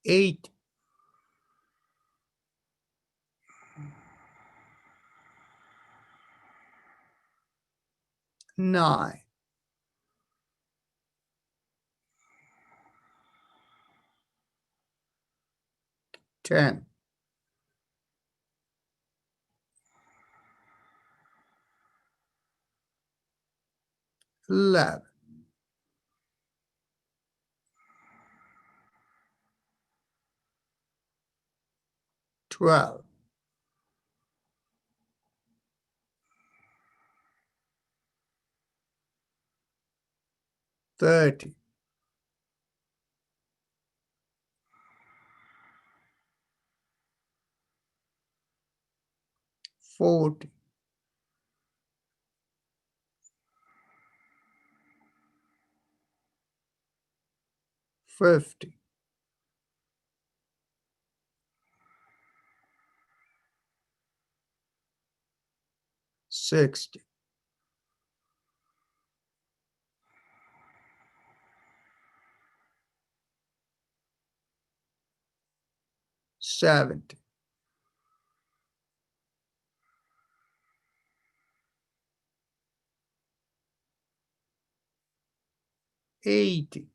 8, 9, 10, 11, 12, 13, 14, 15, 16, 17, 18,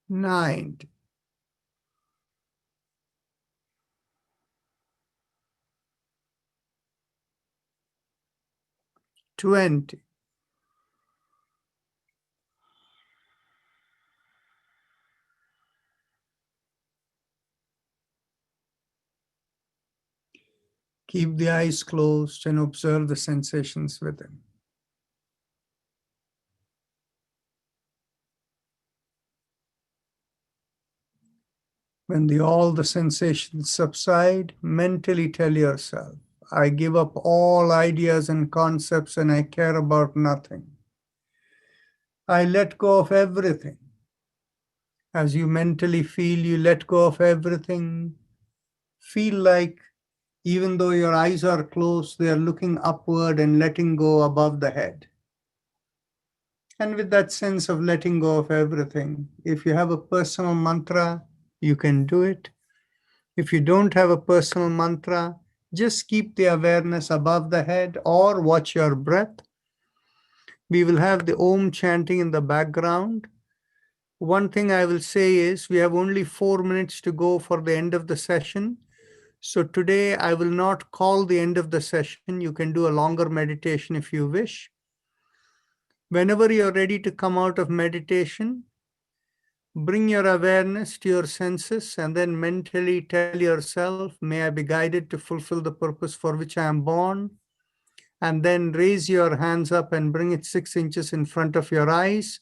19, 20, 'Keep the eyes closed and observe the sensations within. When all the sensations subside, mentally tell yourself, I give up all ideas and concepts and I care about nothing. I let go of everything. As you mentally feel you let go of everything, feel like even though your eyes are closed, they are looking upward and letting go above the head. And with that sense of letting go of everything, if you have a personal mantra, you can do it. If you don't have a personal mantra, just keep the awareness above the head or watch your breath. We will have the Om chanting in the background. One thing I will say is we have only 4 minutes to go for the end of the session. So today I will not call the end of the session. You can do a longer meditation if you wish. Whenever you're ready to come out of meditation, bring your awareness to your senses and then mentally tell yourself, may I be guided to fulfill the purpose for which I am born. And then raise your hands up and bring it 6 inches in front of your eyes.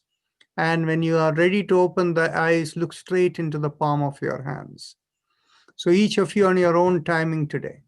And when you are ready to open the eyes, look straight into the palm of your hands. So each of you on your own timing today.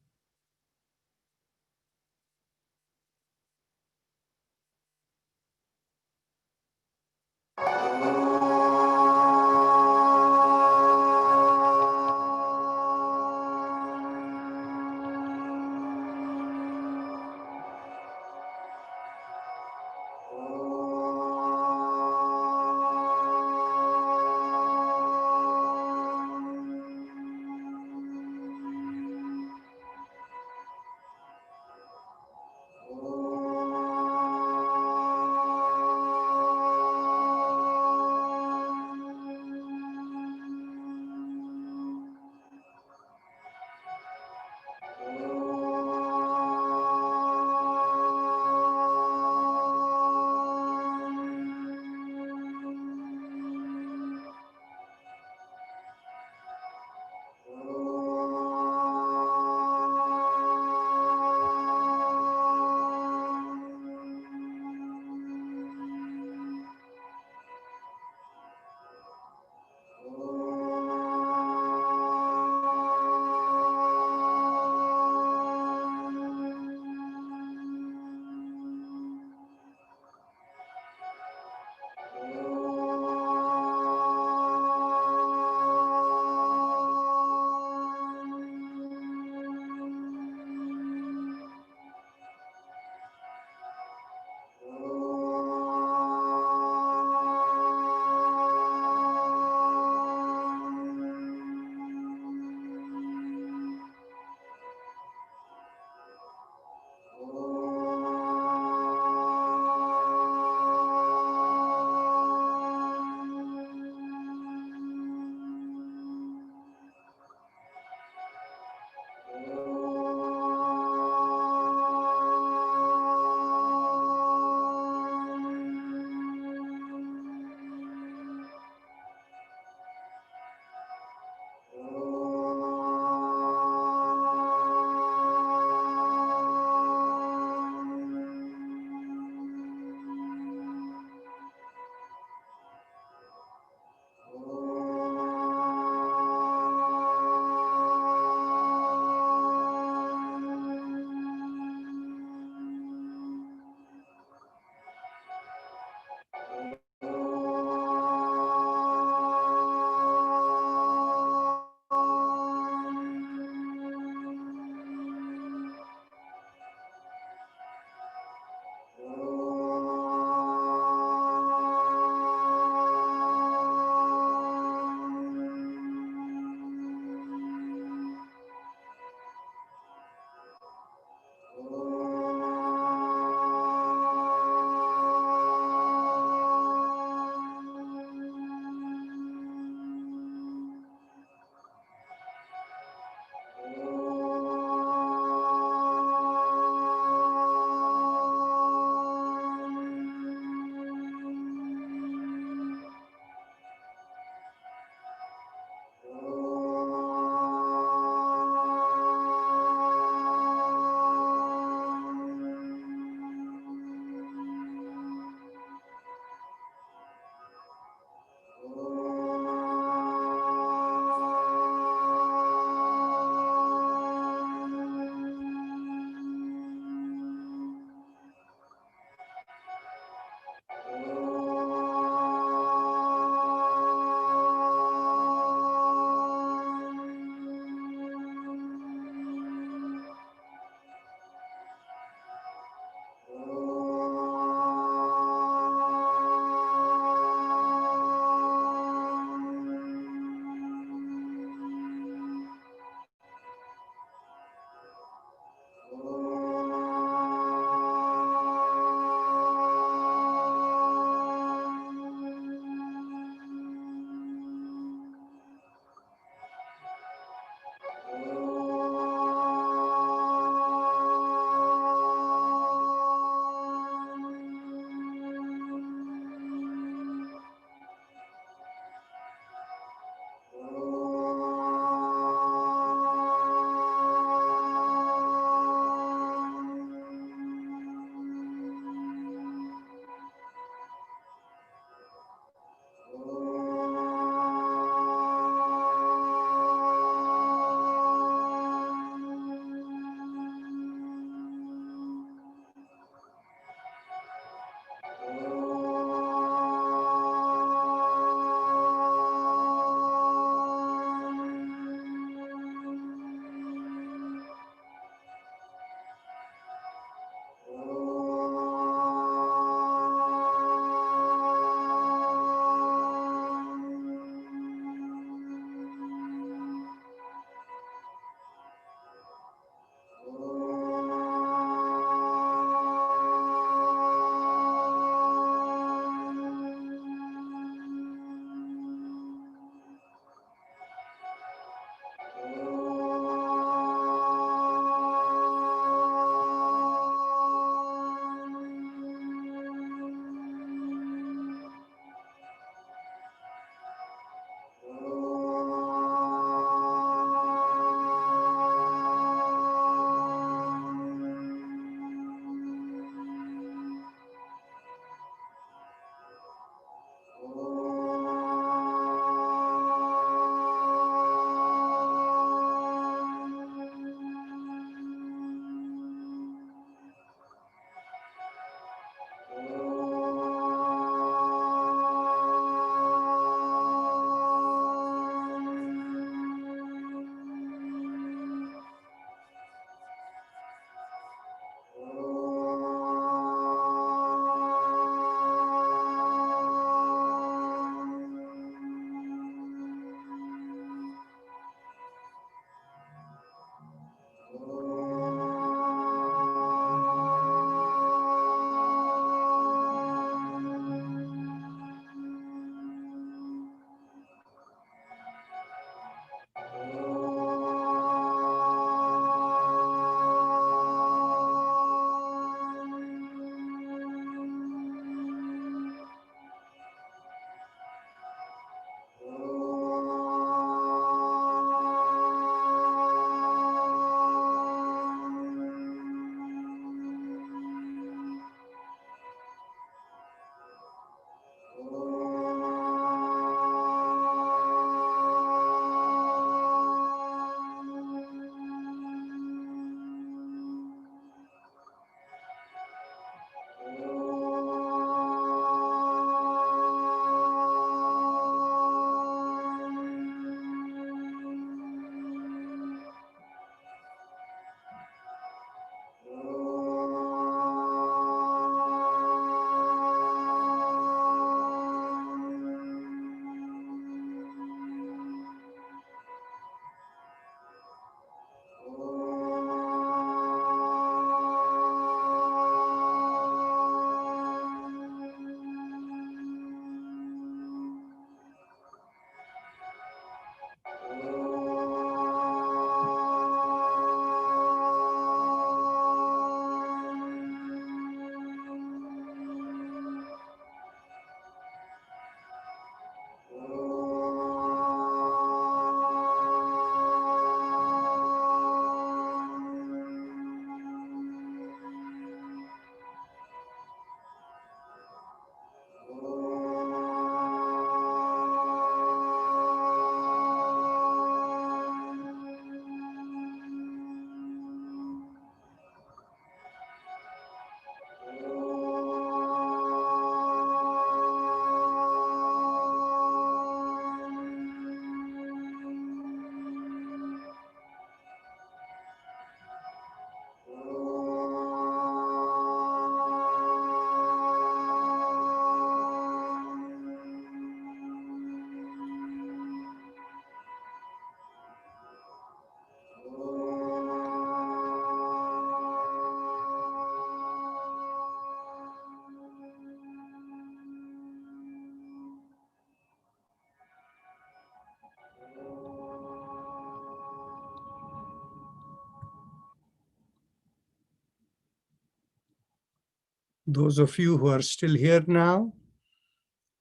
Those of you who are still here now,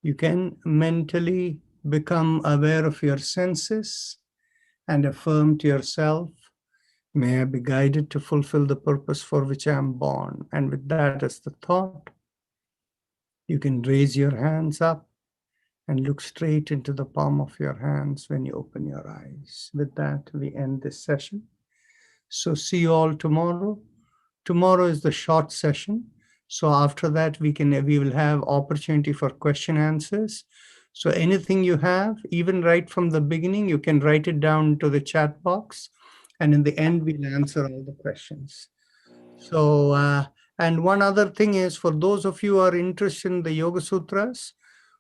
you can mentally become aware of your senses and affirm to yourself, may I be guided to fulfill the purpose for which I am born. And with that as the thought, you can raise your hands up and look straight into the palm of your hands when you open your eyes. With that, we end this session. So see you all tomorrow. Tomorrow is the short session. So after that, we will have opportunity for question answers. So anything you have, even right from the beginning, you can write it down to the chat box. And in the end, we'll answer all the questions. So, and one other thing is, for those of you who are interested in the Yoga Sutras,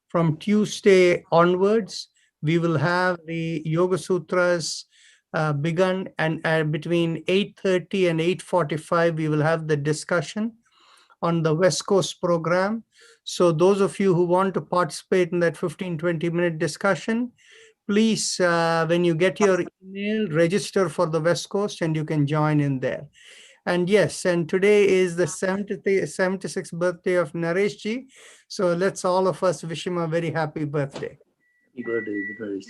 from Tuesday onwards, we will have the Yoga Sutras begun, and between 8:30 and 8:45, we will have the discussion on the West Coast program. So those of you who want to participate in that 15-20 minute discussion, please, when you get your email, register for the West Coast and you can join in there. And yes, and today is the 76th birthday of Naresh ji. So let's all of us wish him a very happy birthday. Happy birthday, Naresh.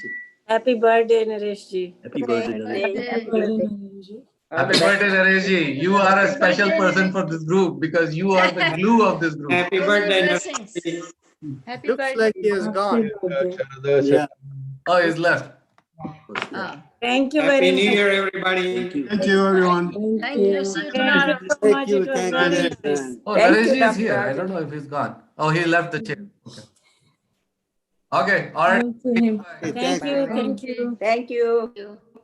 Happy birthday, Naresh ji. Happy birthday, Naresh. Happy birthday, Naresh ji. You are a special person for this group because you are the glue of this group. Happy birthday, Naresh. Happy Looks birthday. like he has gone. Yeah. Oh, he's left. Oh, Thank you Happy very New much. Year, everybody. Thank you. Thank you, everyone. Thank you. See you Thank you tomorrow. so much. It was very nice. Oh, Thank Naresh you, ji is here. Dr. I don't know if he's gone. Oh, he left the chair. Okay. Okay. All right. Thank you. Thank you. Thank you.